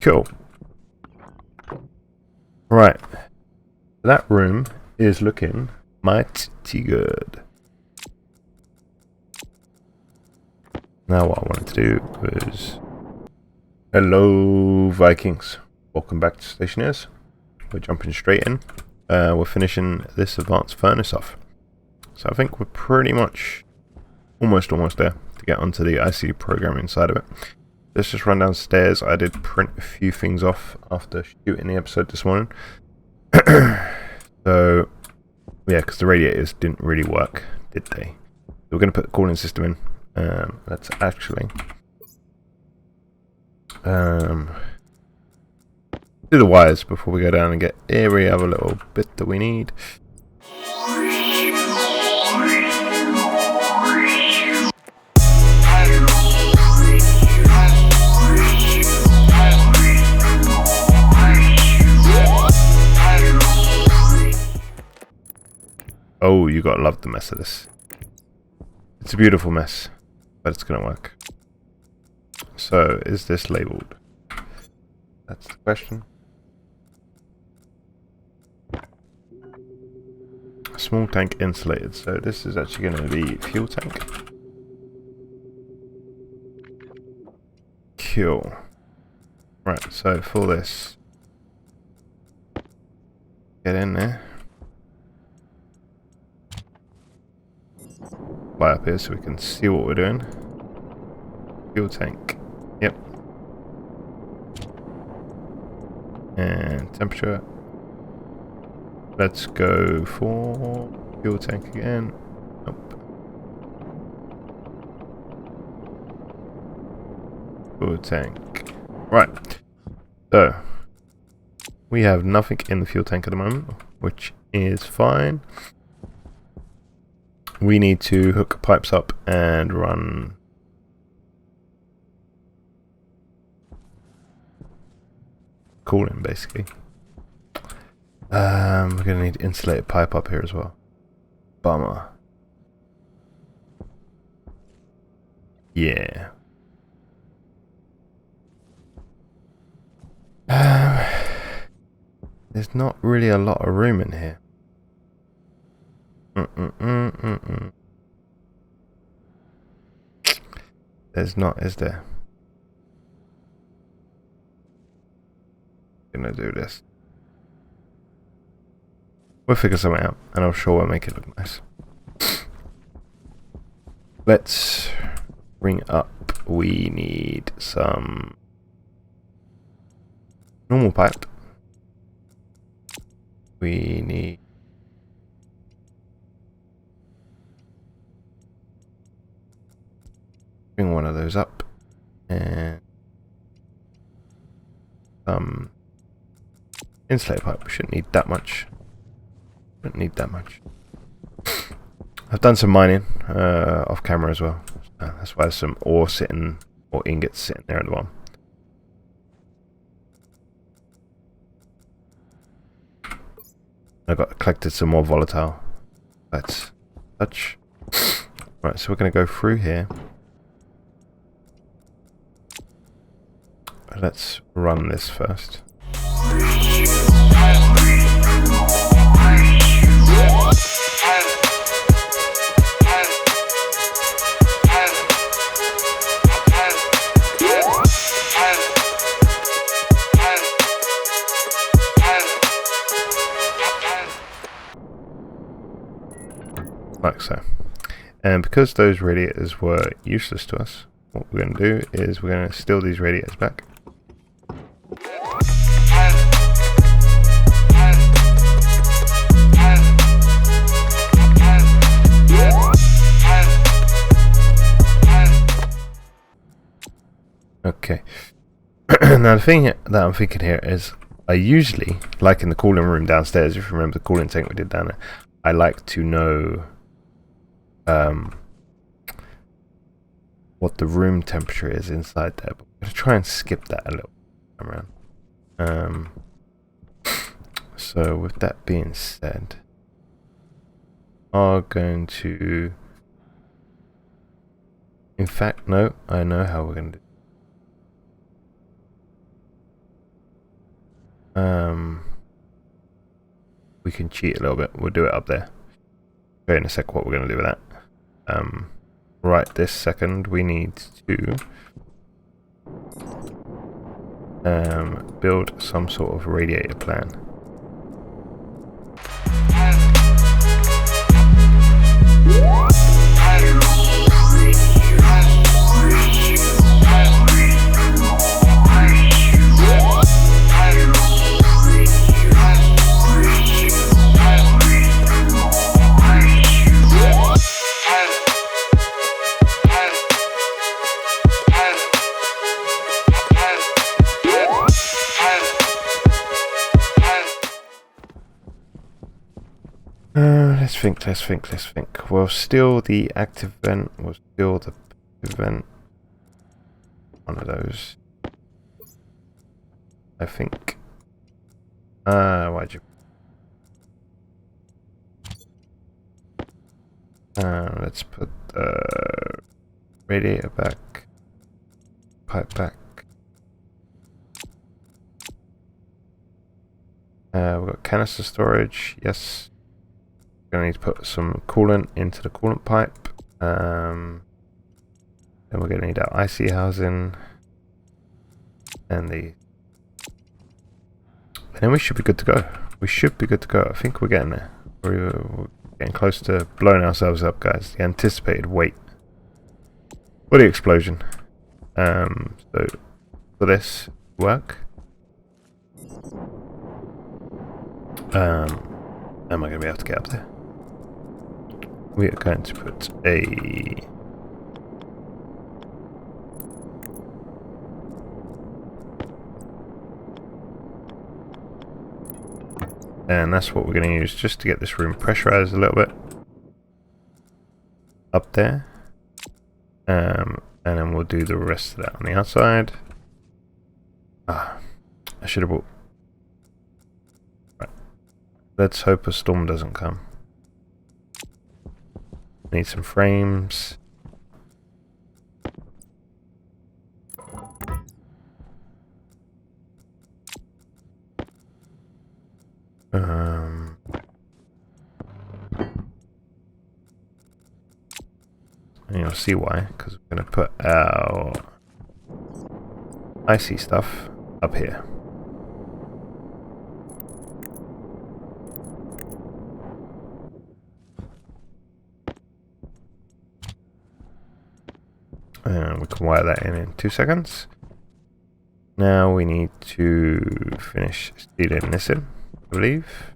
Cool. Right. That room is looking mighty good. Now what I wanted to do was... Hello, Vikings. Welcome back to Stationeers. We're jumping straight in. We're finishing this advanced furnace off. So I think we're pretty much almost there to get onto the IC programming side of it. Let's just run downstairs. I did print a few things off after shooting the episode this morning. So, yeah, because the radiators didn't really work, did they? So we're going to put the cooling system in. Let's actually do the wires before we go down and get every other little bit that we need. Oh, you gotta love the mess of this. It's a beautiful mess, but it's gonna work. So, is this labeled? That's the question. Small tank insulated. So this is actually going to be fuel tank. Cool. Right, so for this, get in there. Fly up here so we can see what we're doing. Fuel tank. Yep. And temperature. Let's go for fuel tank again. Nope. Fuel tank. Right. So we have nothing in the fuel tank at the moment, which is fine. We need to hook pipes up and run cooling, basically. We're gonna need insulated pipe up here as well. Bummer. Yeah. There's not really a lot of room in here. There's not, is there? Gonna do this. We'll figure something out, and I'm sure we'll make it look nice. Let's bring up. We need some normal pipe. We need bring one of those up, and some insulated pipe. We shouldn't need that much. Don't need that much. I've done some mining off camera as well. That's why there's some ore sitting, or ingots sitting there at the bottom. I collected some more volatile. Let's touch. Right, so we're going to go through here. Let's run this first. Like so. And because those radiators were useless to us, what we're going to do is we're going to steal these radiators back. Okay. Now the thing that I'm thinking here is, I usually, like in the cooling room downstairs, if you remember the cooling tank we did down there, I like to know what the room temperature is inside there. But I'm going to try and skip that a little around. So with that being said, are going to, in fact, no, I know how we're going to do. We can cheat a little bit. We'll do it up there. Show you in a sec what we're going to do with that. Right this second, we need to build some sort of radiator plan. Let's think. Well, still the active vent was still the vent. One of those. I think. Why'd you? Let's put the radiator back. Pipe back. We've got canister storage. Yes. Gonna need to put some coolant into the coolant pipe. Then we're gonna need our IC housing, and then we should be good to go. I think we're getting there. We're getting close to blowing ourselves up, guys. The anticipated weight for the explosion. So for this work, am I gonna be able to get up there? We are going to put a and that's what we're going to use just to get this room pressurized a little bit up there, and then we'll do the rest of that on the outside. I should have brought. Right. Let's hope a storm doesn't come. Need some frames. And you'll see why, because we're going to put our icy stuff up here. And we can wire that in 2 seconds. Now we need to finish sealing this in, I believe.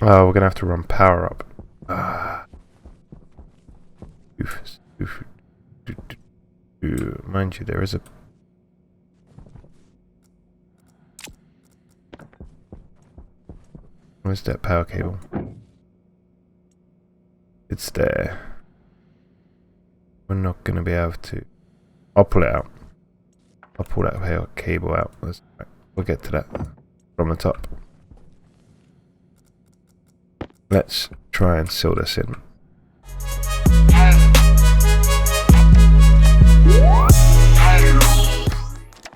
Oh, we're gonna have to run power up. Mind you, there is a where's that power cable? It's there. We're not gonna be able to. I'll pull it out. I'll pull that power cable out. We'll get to that from the top. Let's try and seal this in.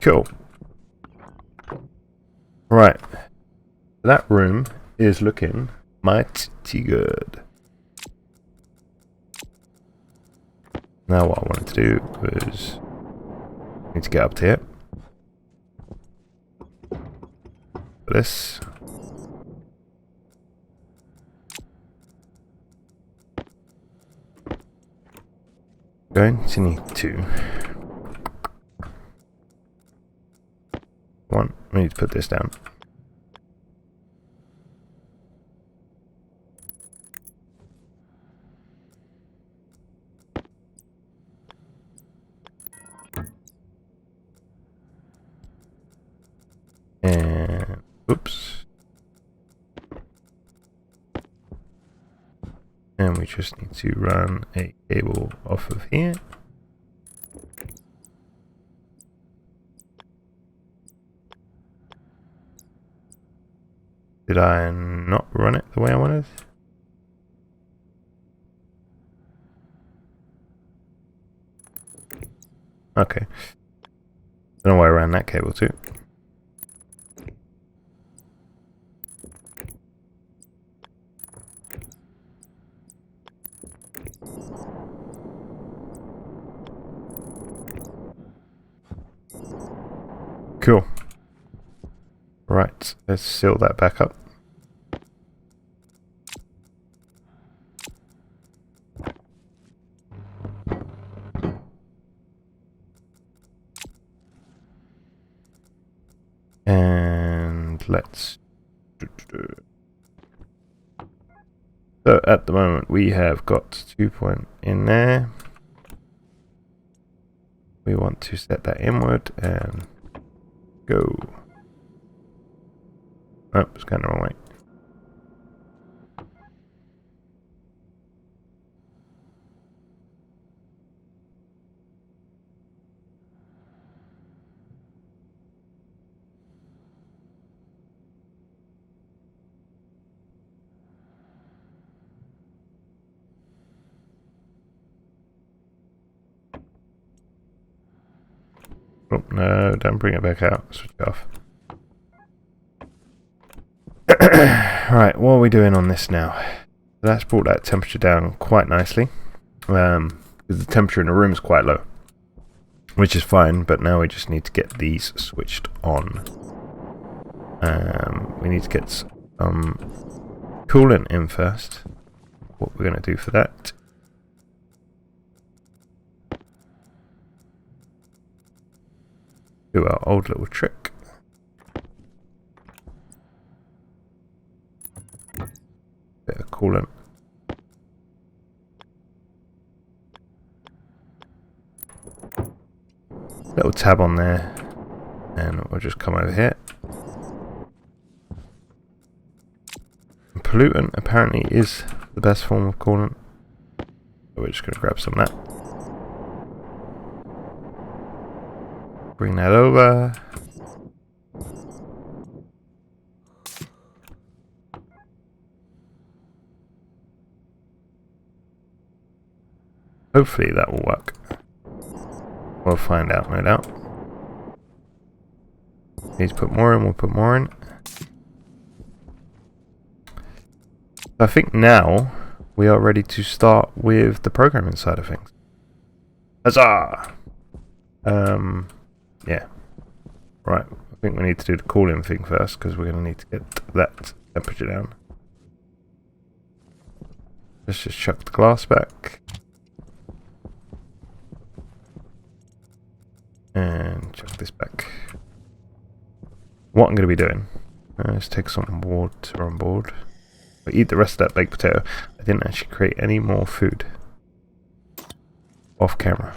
Cool. Right. That room is looking mighty good. Now what I wanted to do was I need to get up to here. For this. Going to need to we need to put this down. And oops. And we just need to run a cable off of here. Did I not run it the way I wanted? Okay. Don't know why I ran that cable too. Cool. Right, let's seal that back up. And let's... So at the moment we have got 2 point in there. We want to set that inward and go. Oh, it's kind of wrong way. Oh, no, don't bring it back out. Switch it off. Right, what are we doing on this now? That's brought that temperature down quite nicely. Because the temperature in the room is quite low. Which is fine, but now we just need to get these switched on. We need to get some coolant in first. What we're going to do for that. Do our old little trick. Bit of coolant. Little tab on there, and we'll just come over here. And pollutant apparently is the best form of coolant. So we're just going to grab some of that. Bring that over. Hopefully that will work. We'll find out, no doubt. Need to put more in, we'll put more in. I think now we are ready to start with the programming side of things. Huzzah! Yeah. Right, I think we need to do the cooling thing first because we're going to need to get that temperature down. Let's just chuck the glass back. And chuck this back. What I'm going to be doing is take some water on board. But eat the rest of that baked potato. I didn't actually create any more food off camera.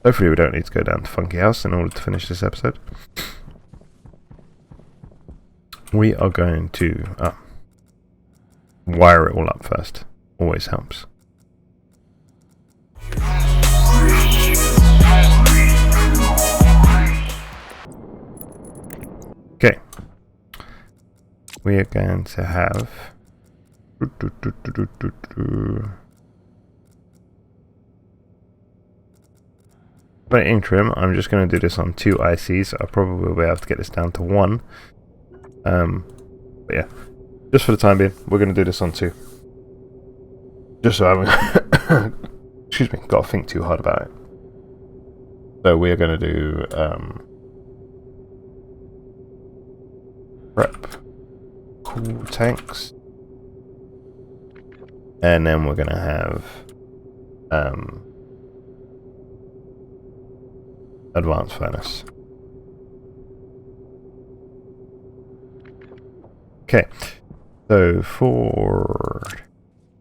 Hopefully we don't need to go down to Funky House in order to finish this episode. We are going to wire it all up first. Always helps. Okay. We are going to have... For interim, I'm just going to do this on 2 ICs. I'll probably be able to get this down to 1. But yeah, just for the time being, we're going to do this on 2. Just so I haven't, excuse me, got to think too hard about it. So we are going to do prep cool tanks, and then we're going to have advanced furnace. Okay, so for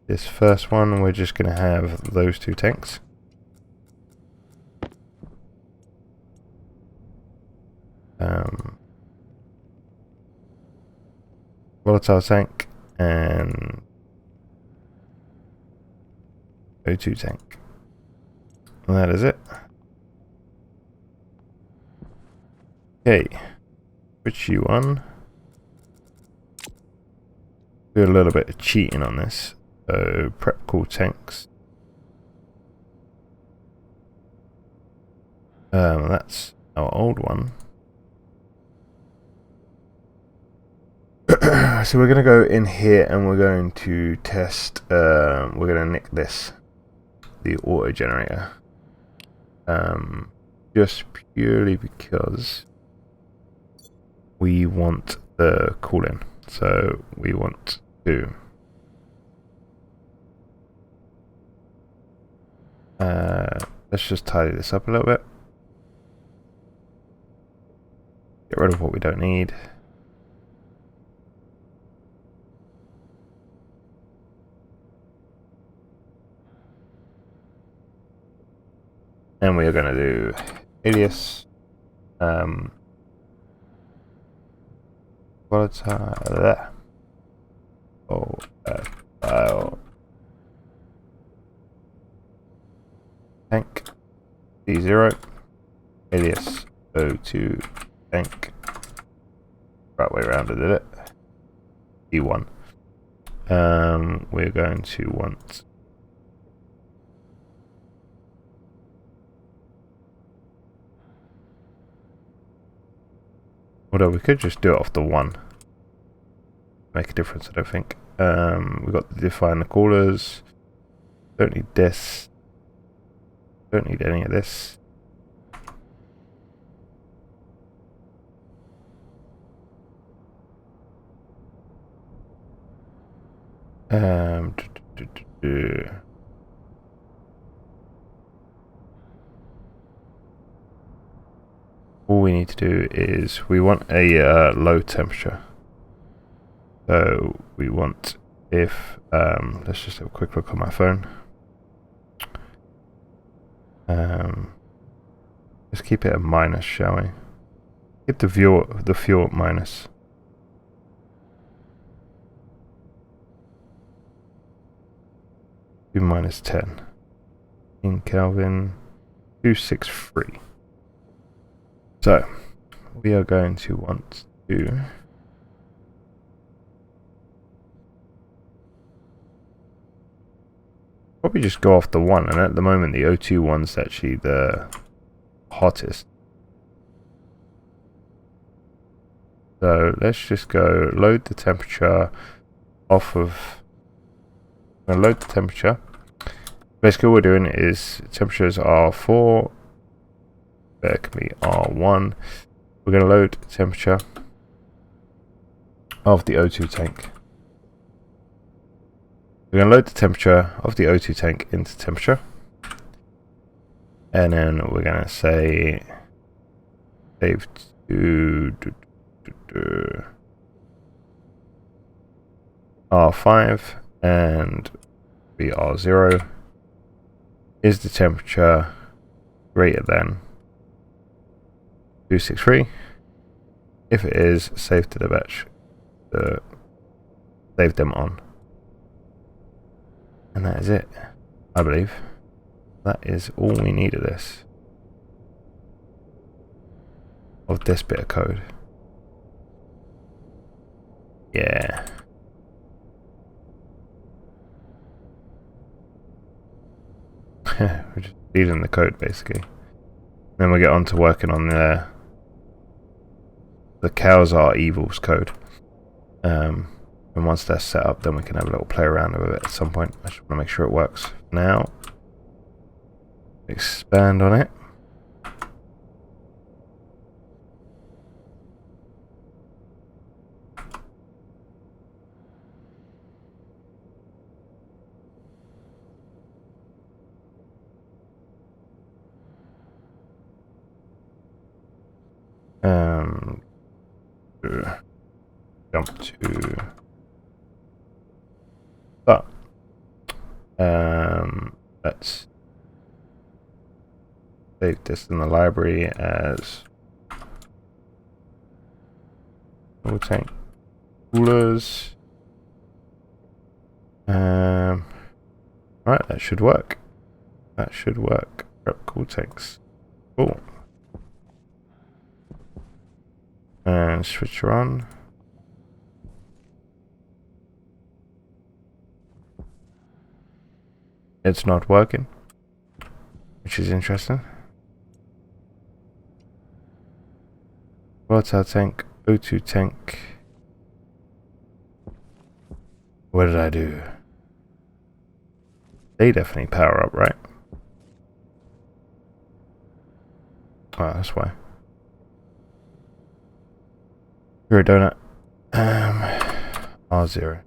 this first one, we're just going to have those 2 tanks. Volatile tank and O2 tank. And that is it. Okay, switch you on. do a little bit of cheating on this. So prep cool tanks. That's our old one. So we're going to go in here and we're going to test, we're going to nick this, the auto generator, just purely because we want the cooling. So we want to let's just tidy this up a little bit, get rid of what we don't need. And we are going to do alias volatile file tank D0 alias O2 tank. Right way around I did it. D1. We're going to want although we could just do it off the one. Make a difference, I don't think. We've got to define the coolers. Don't need this. Don't need any of this. All we need to do is we want a low temperature. So we want if let's just have a quick look on my phone. Let's keep it at minus, shall we? Keep the fuel at minus. Do minus 10 in Kelvin 263. So we are going to want to probably just go off the one, and at the moment the O2 one's actually the hottest. So let's just go load the temperature off of. I'm gonna load the temperature. Basically, what we're doing is temperatures are R4. There can be R1. We're gonna load temperature of the O2 tank. We're going to load the temperature of the O2 tank into temperature, and then we're going to say save to R5 and R0. Is the temperature greater than 263? If it is, save to the batch. Save them on. And that is it, I believe. That is all we need of this. Of this bit of code. Yeah. We're just reading the code basically. Then we get on to working on the cows are evils code. And once that's set up, then we can have a little play around with it at some point. I just want to make sure it works. Now, expand on it. Jump to start. Let's save this in the library as tank coolers. Right, that should work. That should work. Prep cool tanks. Cool. And switcher on. it's not working, which is interesting. Water tank, O2 tank. What did I do? They definitely power up, right? Oh, that's why. You're a donut. R0.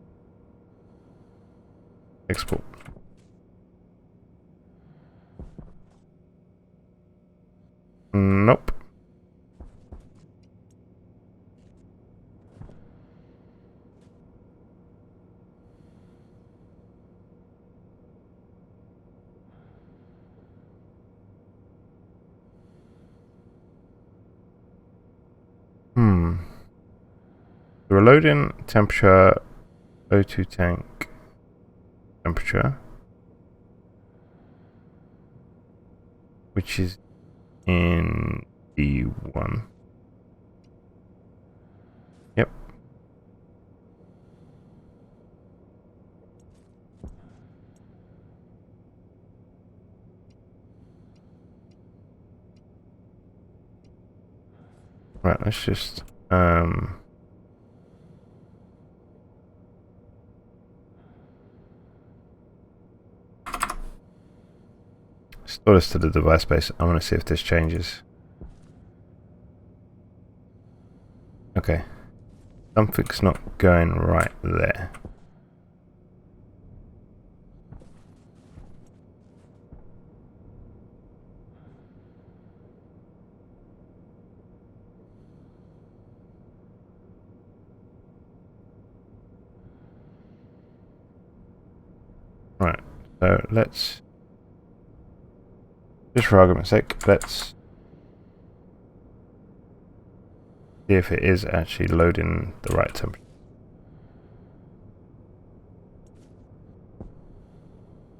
Export. Nope. The reloading temperature, O2 tank temperature, which is in D1. Yep. Right, let's just store this to the device space. I want to see if this changes. Okay. Something's not going right there. Right, so let's, just for argument's sake, let's see if it is actually loading the right temperature.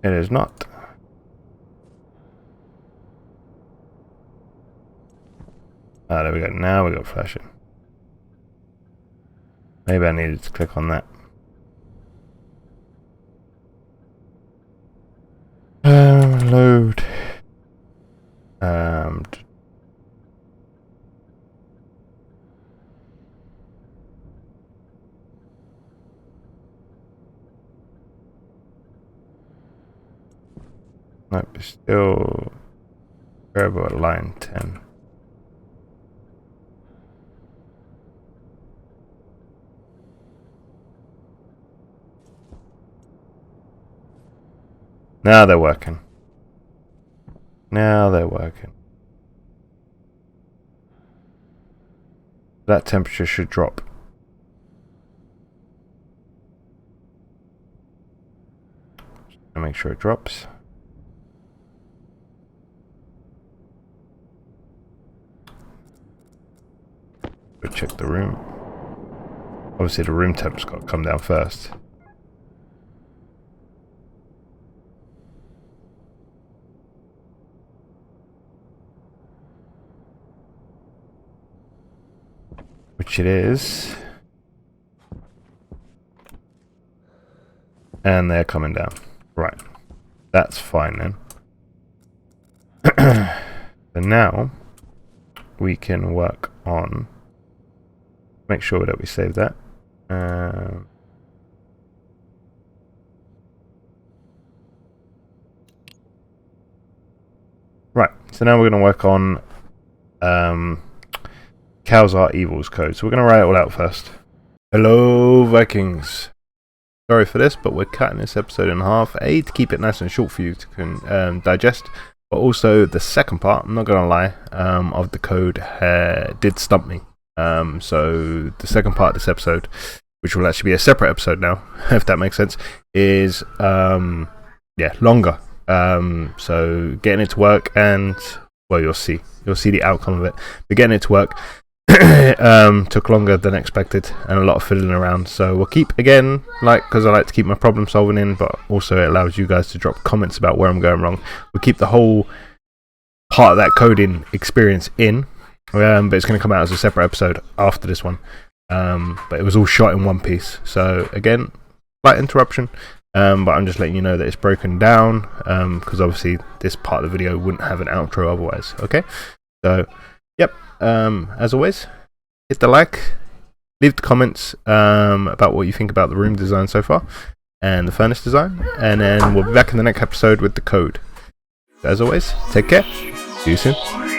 It is not. Ah, there we go. Now we got flashing. Maybe I needed to click on that. Load. Might be still variable at line 10. Now they're working. Now they're working. That temperature should drop. Just make sure it drops. Go check the room. Obviously the room temp's got to come down first. Which it is. And they're coming down. Right. That's fine then. So now we can work on, make sure that we save that. Right, so now we're going to work on Cows Are Evil's code. So we're going to write it all out first. Hello, Vikings. Sorry for this, but we're cutting this episode in half. A, to keep it nice and short for you to digest. But also, the second part, I'm not going to lie, of the code did stump me. So the second part of this episode, which will actually be a separate episode now, if that makes sense, is longer. So getting it to work, and well, you'll see the outcome of it. But getting it to work took longer than expected, and a lot of fiddling around. So we'll keep, again, because I like to keep my problem solving in, but also it allows you guys to drop comments about where I'm going wrong. We'll keep the whole part of that coding experience in. But it's going to come out as a separate episode after this one. But it was all shot in one piece. So again, slight interruption. but I'm just letting you know that it's broken down, because obviously this part of the video wouldn't have an outro otherwise. Okay, so yep, as always, hit the like, leave the comments about what you think about the room design so far and the furnace design, and then we'll be back in the next episode with the code. As always, take care, see you soon.